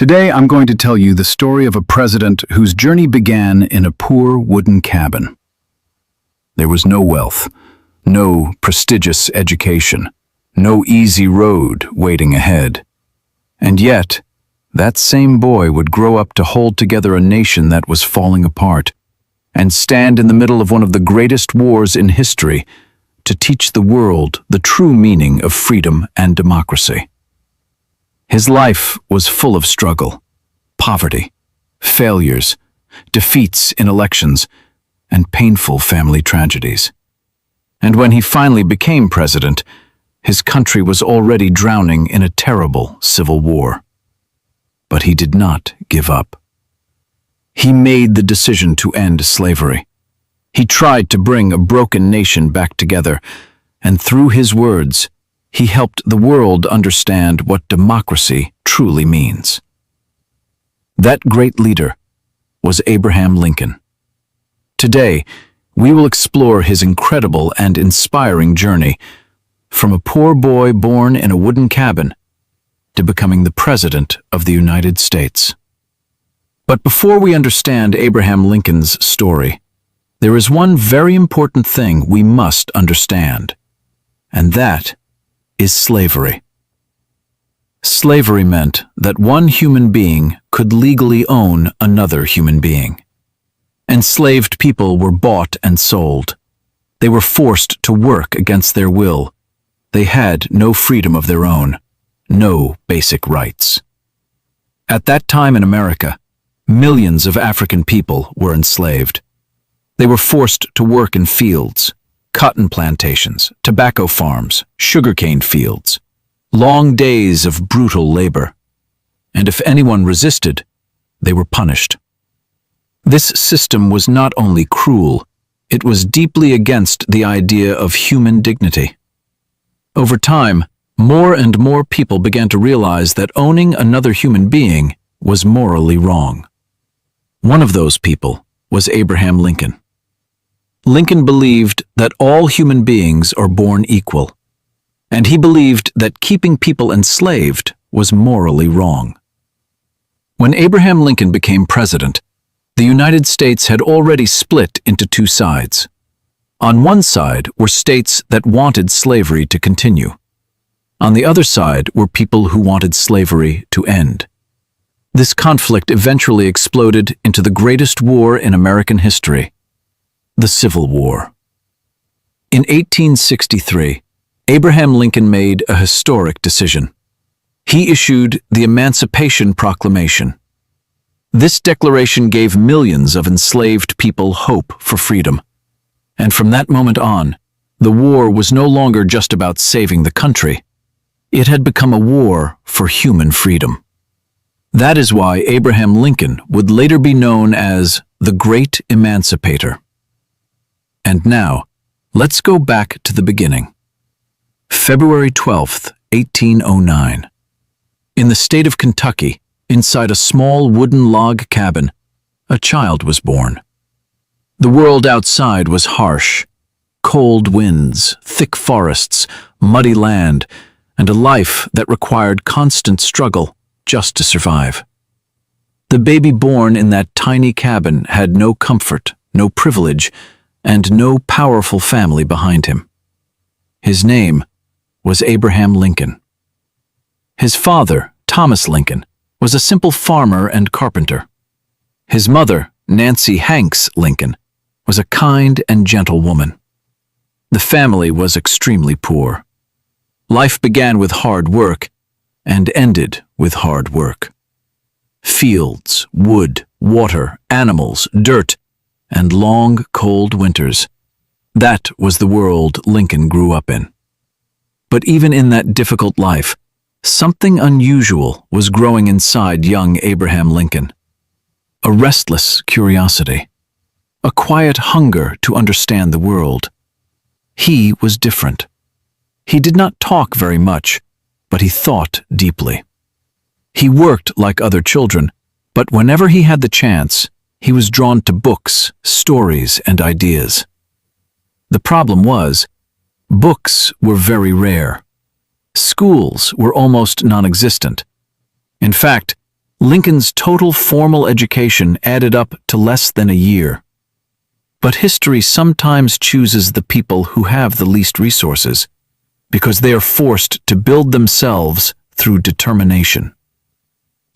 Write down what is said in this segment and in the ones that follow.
Today I'm going to tell you the story of a president whose journey began in a poor wooden cabin. There was no wealth, no prestigious education, no easy road waiting ahead. And yet, that same boy would grow up to hold together a nation that was falling apart, and stand in the middle of one of the greatest wars in history to teach the world the true meaning of freedom and democracy. His life was full of struggle, poverty, failures, defeats in elections, and painful family tragedies. And when he finally became president, his country was already drowning in a terrible civil war. But he did not give up. He made the decision to end slavery. He tried to bring a broken nation back together, and through his words, he helped the world understand what democracy truly means. That great leader was Abraham Lincoln. Today, we will explore his incredible and inspiring journey from a poor boy born in a wooden cabin to becoming the President of the United States. But before we understand Abraham Lincoln's story, there is one very important thing we must understand, and that is slavery. Slavery meant that one human being could legally own another human being. Enslaved people were bought and sold. They were forced to work against their will. They had no freedom of their own, no basic rights. At that time in America, millions of African people were enslaved. They were forced to work in fields, cotton plantations, tobacco farms, sugarcane fields, long days of brutal labor. And if anyone resisted, they were punished. This system was not only cruel, it was deeply against the idea of human dignity. Over time, more and more people began to realize that owning another human being was morally wrong. One of those people was Abraham Lincoln. Lincoln believed that all human beings are born equal, and he believed that keeping people enslaved was morally wrong. When Abraham Lincoln became president, the United States had already split into two sides. On one side were states that wanted slavery to continue. On the other side were people who wanted slavery to end. This conflict eventually exploded into the greatest war in American history, the Civil War. In 1863, Abraham Lincoln made a historic decision. He issued the Emancipation Proclamation. This declaration gave millions of enslaved people hope for freedom. And from that moment on, the war was no longer just about saving the country. It had become a war for human freedom. That is why Abraham Lincoln would later be known as the Great Emancipator. And now, let's go back to the beginning. February 12th, 1809. In the state of Kentucky, inside a small wooden log cabin, a child was born. The world outside was harsh. Cold winds, thick forests, muddy land, and a life that required constant struggle just to survive. The baby born in that tiny cabin had no comfort, no privilege, and no powerful family behind him. His name was Abraham Lincoln. His father, Thomas Lincoln, was a simple farmer and carpenter. His mother, Nancy Hanks Lincoln, was a kind and gentle woman. The family was extremely poor. Life began with hard work and ended with hard work. Fields, wood, water, animals, dirt, and long, cold winters. That was the world Lincoln grew up in. But even in that difficult life, something unusual was growing inside young Abraham Lincoln. A restless curiosity, a quiet hunger to understand the world. He was different. He did not talk very much, but he thought deeply. He worked like other children, but whenever he had the chance, he was drawn to books, stories, and ideas. The problem was, books were very rare. Schools were almost non-existent. In fact, Lincoln's total formal education added up to less than a year. But history sometimes chooses the people who have the least resources, because they are forced to build themselves through determination.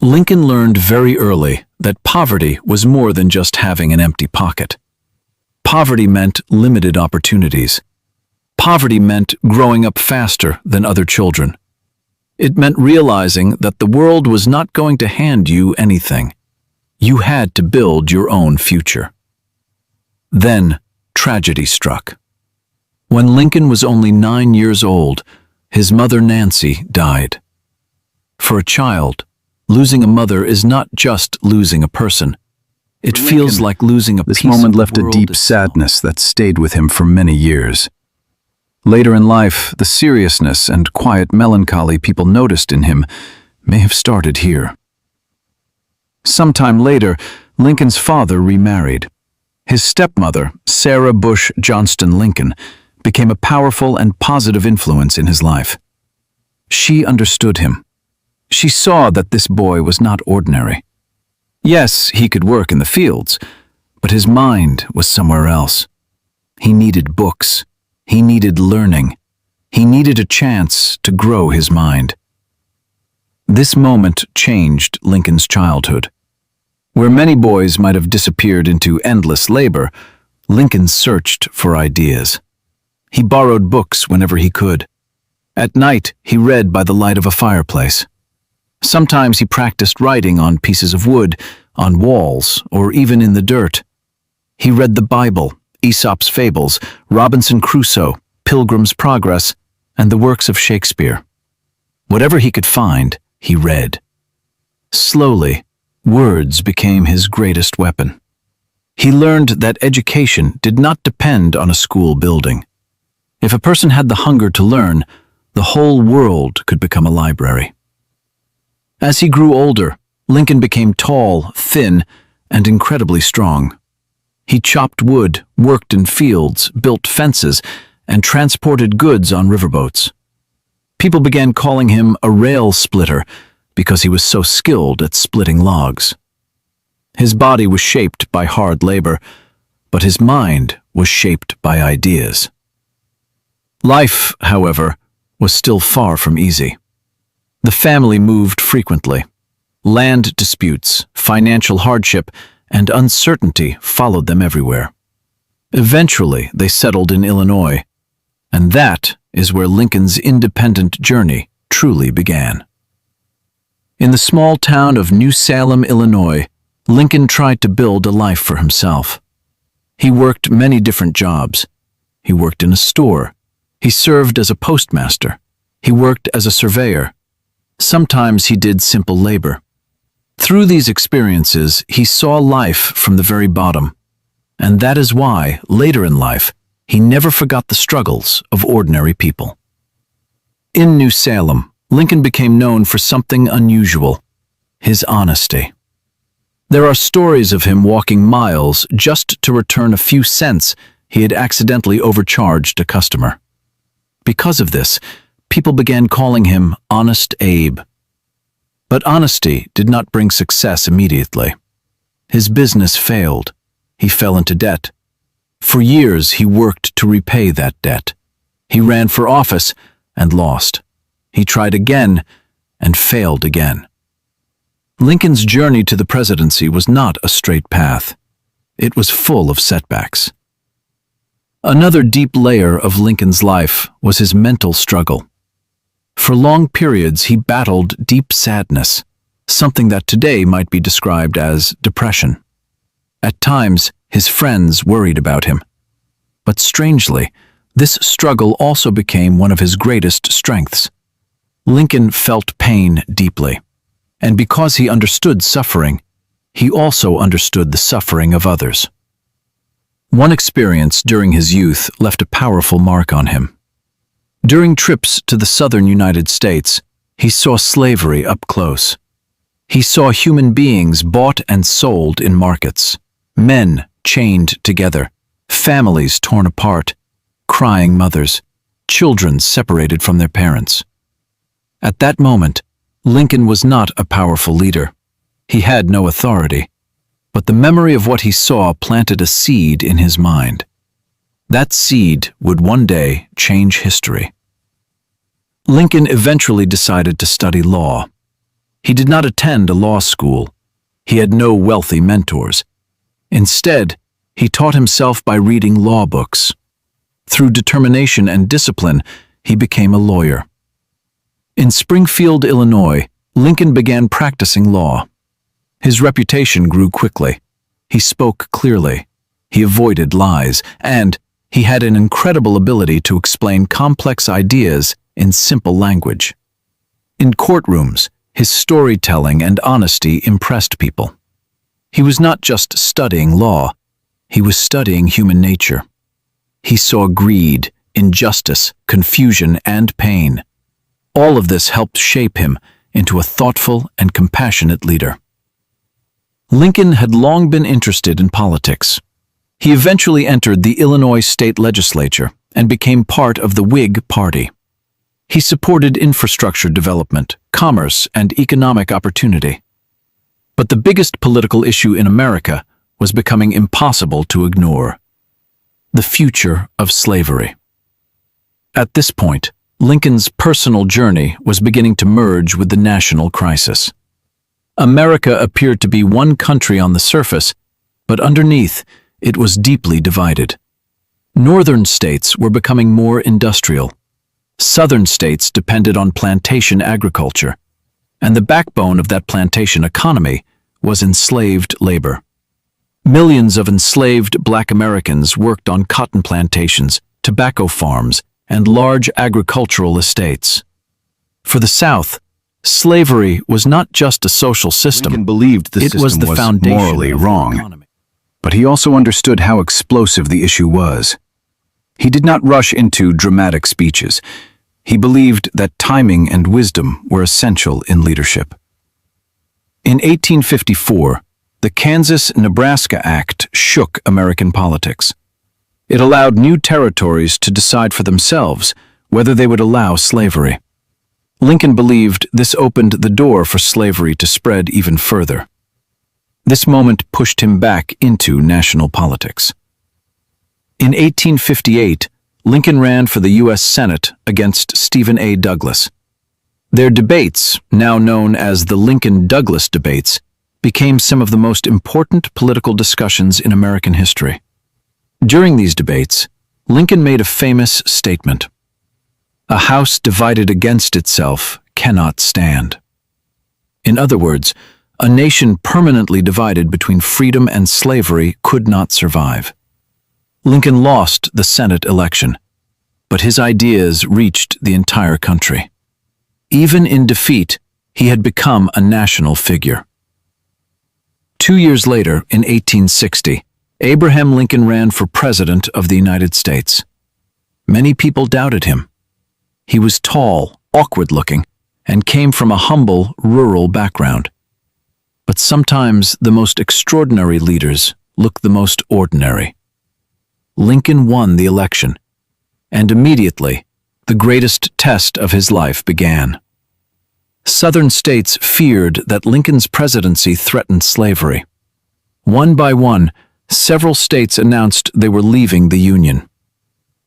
Lincoln learned very early that poverty was more than just having an empty pocket. Poverty meant limited opportunities. Poverty meant growing up faster than other children. It meant realizing that the world was not going to hand you anything. You had to build your own future. Then, tragedy struck. When Lincoln was only 9 years old, his mother Nancy died. For a child, losing a mother is not just losing a person. It feels like losing a piece of the world. This moment left a deep sadness that stayed with him for many years. Later in life, the seriousness and quiet melancholy people noticed in him may have started here. Sometime later, Lincoln's father remarried. His stepmother, Sarah Bush Johnston Lincoln, became a powerful and positive influence in his life. She understood him. She saw that this boy was not ordinary. Yes, he could work in the fields, but his mind was somewhere else. He needed books. He needed learning. He needed a chance to grow his mind. This moment changed Lincoln's childhood. Where many boys might have disappeared into endless labor, Lincoln searched for ideas. He borrowed books whenever he could. At night, he read by the light of a fireplace. Sometimes he practiced writing on pieces of wood, on walls, or even in the dirt. He read the Bible, Aesop's Fables, Robinson Crusoe, Pilgrim's Progress, and the works of Shakespeare. Whatever he could find, he read. Slowly, words became his greatest weapon. He learned that education did not depend on a school building. If a person had the hunger to learn, the whole world could become a library. As he grew older, Lincoln became tall, thin, and incredibly strong. He chopped wood, worked in fields, built fences, and transported goods on riverboats. People began calling him a rail splitter because he was so skilled at splitting logs. His body was shaped by hard labor, but his mind was shaped by ideas. Life, however, was still far from easy. The family moved frequently. Land disputes, financial hardship, and uncertainty followed them everywhere. Eventually, they settled in Illinois, and that is where Lincoln's independent journey truly began. In the small town of New Salem, Illinois, Lincoln tried to build a life for himself. He worked many different jobs. He worked in a store. He served as a postmaster. He worked as a surveyor. Sometimes he did simple labor. Through these experiences, he saw life from the very bottom. And that is why, later in life, he never forgot the struggles of ordinary people. In New Salem, Lincoln became known for something unusual: his honesty. There are stories of him walking miles just to return a few cents he had accidentally overcharged a customer. Because of this, people began calling him Honest Abe. But honesty did not bring success immediately. His business failed. He fell into debt. For years, he worked to repay that debt. He ran for office and lost. He tried again and failed again. Lincoln's journey to the presidency was not a straight path. It was full of setbacks. Another deep layer of Lincoln's life was his mental struggle. For long periods, he battled deep sadness, something that today might be described as depression. At times, his friends worried about him. But strangely, this struggle also became one of his greatest strengths. Lincoln felt pain deeply, and because he understood suffering, he also understood the suffering of others. One experience during his youth left a powerful mark on him. During trips to the southern United States, he saw slavery up close. He saw human beings bought and sold in markets, men chained together, families torn apart, crying mothers, children separated from their parents. At that moment, Lincoln was not a powerful leader. He had no authority, but the memory of what he saw planted a seed in his mind. That seed would one day change history. Lincoln eventually decided to study law. He did not attend a law school. He had no wealthy mentors. Instead, he taught himself by reading law books. Through determination and discipline, he became a lawyer. In Springfield, Illinois, Lincoln began practicing law. His reputation grew quickly. He spoke clearly. He avoided lies, and he had an incredible ability to explain complex ideas in simple language. In courtrooms, his storytelling and honesty impressed people. He was not just studying law, he was studying human nature. He saw greed, injustice, confusion, and pain. All of this helped shape him into a thoughtful and compassionate leader. Lincoln had long been interested in politics. He eventually entered the Illinois state legislature and became part of the Whig Party. He supported infrastructure development, commerce, and economic opportunity. But the biggest political issue in America was becoming impossible to ignore: the future of slavery. At this point, Lincoln's personal journey was beginning to merge with the national crisis. America appeared to be one country on the surface, but underneath, it was deeply divided. Northern states were becoming more industrial. Southern states depended on plantation agriculture, and the backbone of that plantation economy was enslaved labor. Millions of enslaved Black Americans worked on cotton plantations, tobacco farms, and large agricultural estates. For the South, slavery was not just a social system. Lincoln believed the system was the foundation morally of the wrong, economy. but he also understood how explosive the issue was. He did not rush into dramatic speeches. He believed that timing and wisdom were essential in leadership. In 1854, the Kansas-Nebraska Act shook American politics. It allowed new territories to decide for themselves whether they would allow slavery. Lincoln believed this opened the door for slavery to spread even further. This moment pushed him back into national politics. In 1858, Lincoln ran for the U.S. Senate against Stephen A. Douglas. Their debates, now known as the Lincoln-Douglas debates, became some of the most important political discussions in American history. During these debates, Lincoln made a famous statement: "A house divided against itself cannot stand." In other words, a nation permanently divided between freedom and slavery could not survive. Lincoln lost the Senate election, but his ideas reached the entire country. Even in defeat, he had become a national figure. 2 years later, in 1860, Abraham Lincoln ran for President of the United States. Many people doubted him. He was tall, awkward-looking, and came from a humble, rural background. But sometimes the most extraordinary leaders look the most ordinary. Lincoln won the election, and immediately, the greatest test of his life began. Southern states feared that Lincoln's presidency threatened slavery. One by one, several states announced they were leaving the Union.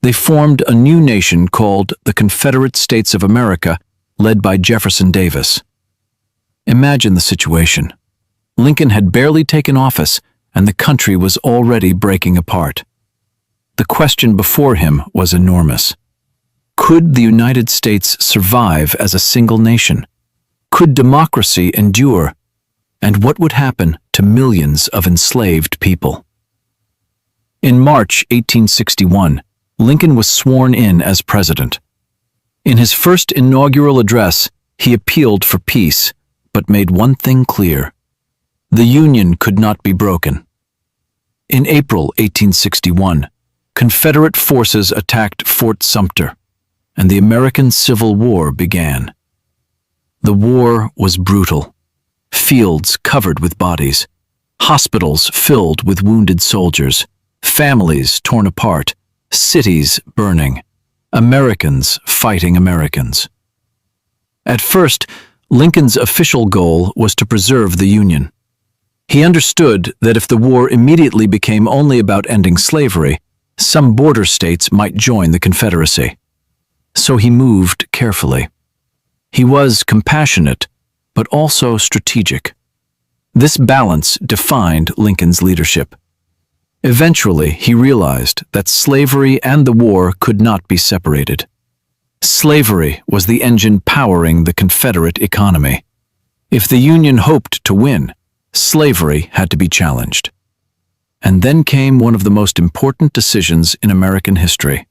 They formed a new nation called the Confederate States of America, led by Jefferson Davis. Imagine the situation. Lincoln had barely taken office, and the country was already breaking apart. The question before him was enormous. Could the United States survive as a single nation? Could democracy endure? And what would happen to millions of enslaved people? In March 1861, Lincoln was sworn in as president. In his first inaugural address, he appealed for peace, but made one thing clear: the Union could not be broken. In April 1861, Confederate forces attacked Fort Sumter, and the American Civil War began. The war was brutal. Fields covered with bodies, hospitals filled with wounded soldiers, families torn apart, cities burning, Americans fighting Americans. At first, Lincoln's official goal was to preserve the Union. He understood that if the war immediately became only about ending slavery, some border states might join the Confederacy. So he moved carefully. He was compassionate, but also strategic. This balance defined Lincoln's leadership. Eventually, he realized that slavery and the war could not be separated. Slavery was the engine powering the Confederate economy. If the Union hoped to win, slavery had to be challenged. And then came one of the most important decisions in American history.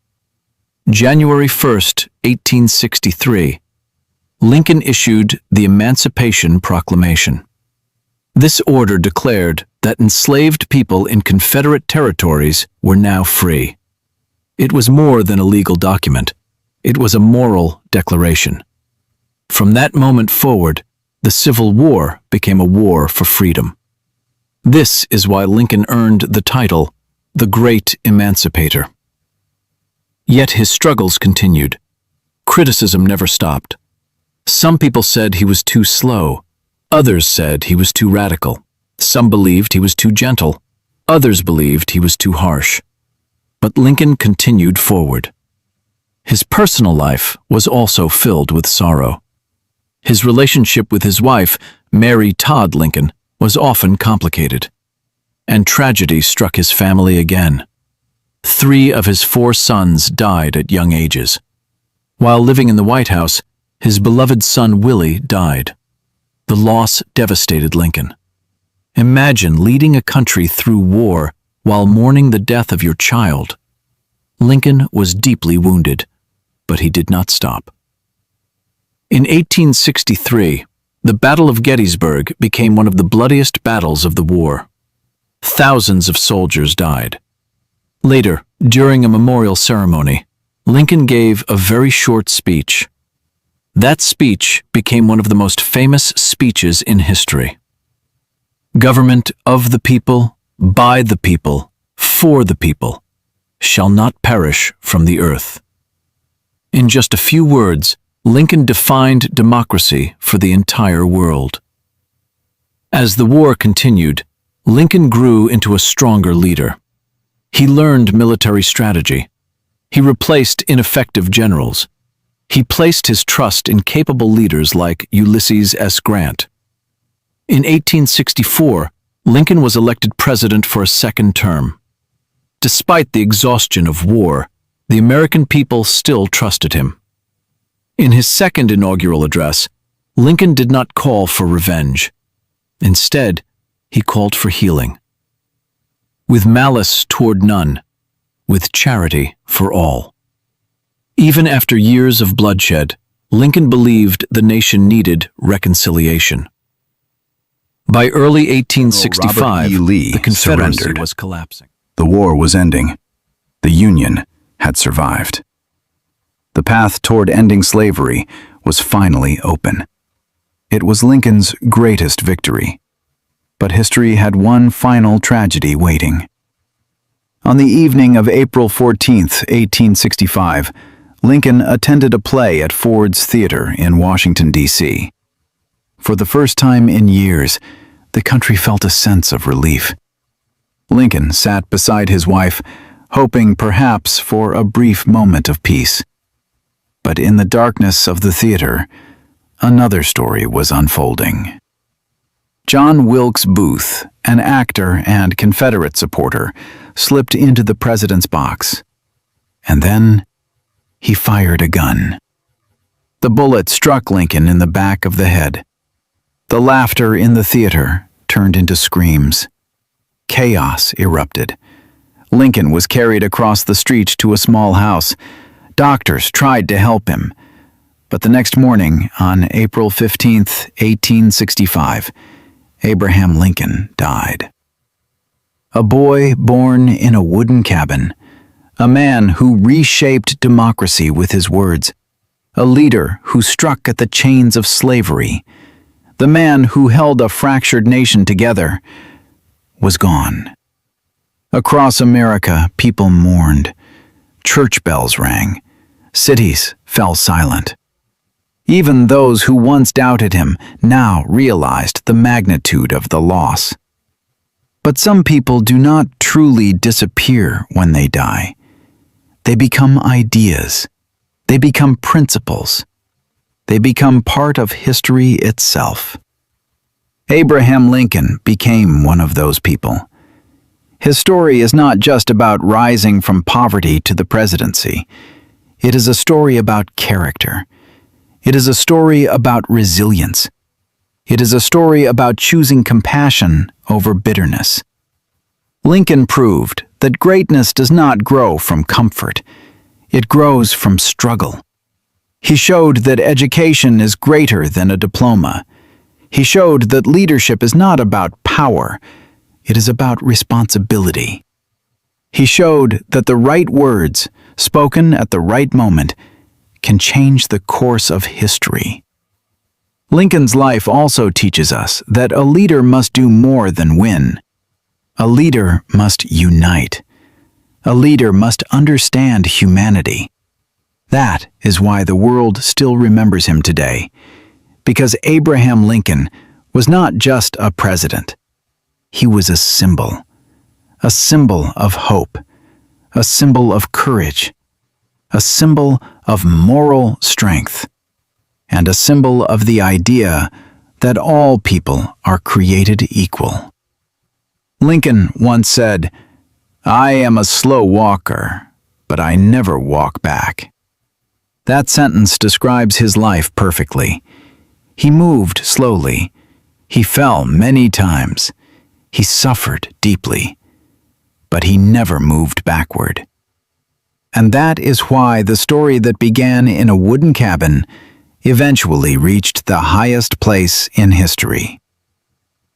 January 1st, 1863, Lincoln issued the Emancipation Proclamation. This order declared that enslaved people in Confederate territories were now free. It was more than a legal document. It was a moral declaration. From that moment forward, the Civil War became a war for freedom. This is why Lincoln earned the title, the Great Emancipator. Yet his struggles continued. Criticism never stopped. Some people said he was too slow. Others said he was too radical. Some believed he was too gentle. Others believed he was too harsh. But Lincoln continued forward. His personal life was also filled with sorrow. His relationship with his wife, Mary Todd Lincoln, was often complicated. And tragedy struck his family again. 3 of his 4 sons died at young ages. While living in the White House, his beloved son Willie died. The loss devastated Lincoln. Imagine leading a country through war while mourning the death of your child. Lincoln was deeply wounded, but he did not stop. In 1863, the Battle of Gettysburg became one of the bloodiest battles of the war. Thousands of soldiers died. Later, during a memorial ceremony, Lincoln gave a very short speech. That speech became one of the most famous speeches in history. Government of the people, by the people, for the people, shall not perish from the earth. In just a few words, Lincoln defined democracy for the entire world. As the war continued, Lincoln grew into a stronger leader. He learned military strategy. He replaced ineffective generals. He placed his trust in capable leaders like Ulysses S. Grant. In 1864, Lincoln was elected president for a second term. Despite the exhaustion of war, the American people still trusted him. In his second inaugural address, Lincoln did not call for revenge. Instead, he called for healing. With malice toward none, with charity for all. Even after years of bloodshed, Lincoln believed the nation needed reconciliation. By early 1865, the Confederacy was collapsing. The war was ending. The Union had survived. The path toward ending slavery was finally open. It was Lincoln's greatest victory. But history had one final tragedy waiting. On the evening of April 14, 1865, Lincoln attended a play at Ford's Theater in Washington, D.C. For the first time in years, the country felt a sense of relief. Lincoln sat beside his wife, hoping perhaps for a brief moment of peace. But in the darkness of the theater, another story was unfolding. John Wilkes Booth, an actor and Confederate supporter, slipped into the president's box. And then he fired a gun. The bullet struck Lincoln in the back of the head. The laughter in the theater turned into screams. Chaos erupted. Lincoln was carried across the street to a small house. Doctors tried to help him. But the next morning, on April 15, 1865, Abraham Lincoln died. A boy born in a wooden cabin, a man who reshaped democracy with his words, a leader who struck at the chains of slavery, the man who held a fractured nation together, was gone. Across America, people mourned. Church bells rang. Cities fell silent. Even those who once doubted him now realized the magnitude of the loss. But some people do not truly disappear when they die. They become ideas. They become principles. They become part of history itself. Abraham Lincoln became one of those people. His story is not just about rising from poverty to the presidency. It is a story about character. It is a story about resilience. It is a story about choosing compassion over bitterness. Lincoln proved that greatness does not grow from comfort. It grows from struggle. He showed that education is greater than a diploma. He showed that leadership is not about power. It is about responsibility. He showed that the right words, spoken at the right moment, can change the course of history. Lincoln's life also teaches us that a leader must do more than win. A leader must unite. A leader must understand humanity. That is why the world still remembers him today, because Abraham Lincoln was not just a president. He was a symbol of hope, a symbol of courage, a symbol of moral strength, and a symbol of the idea that all people are created equal. Lincoln once said, "I am a slow walker, but I never walk back." That sentence describes his life perfectly. He moved slowly. He fell many times. He suffered deeply. But he never moved backward. And that is why the story that began in a wooden cabin eventually reached the highest place in history.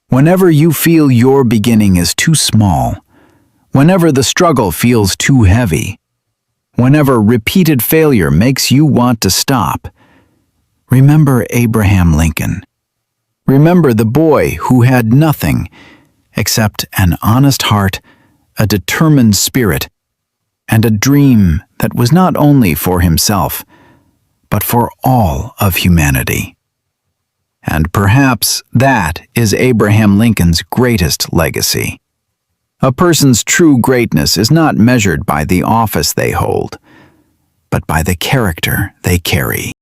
Whenever you feel your beginning is too small, whenever the struggle feels too heavy, whenever repeated failure makes you want to stop, remember Abraham Lincoln. Remember the boy who had nothing except an honest heart, a determined spirit, and a dream that was not only for himself, but for all of humanity. And perhaps that is Abraham Lincoln's greatest legacy. A person's true greatness is not measured by the office they hold, but by the character they carry.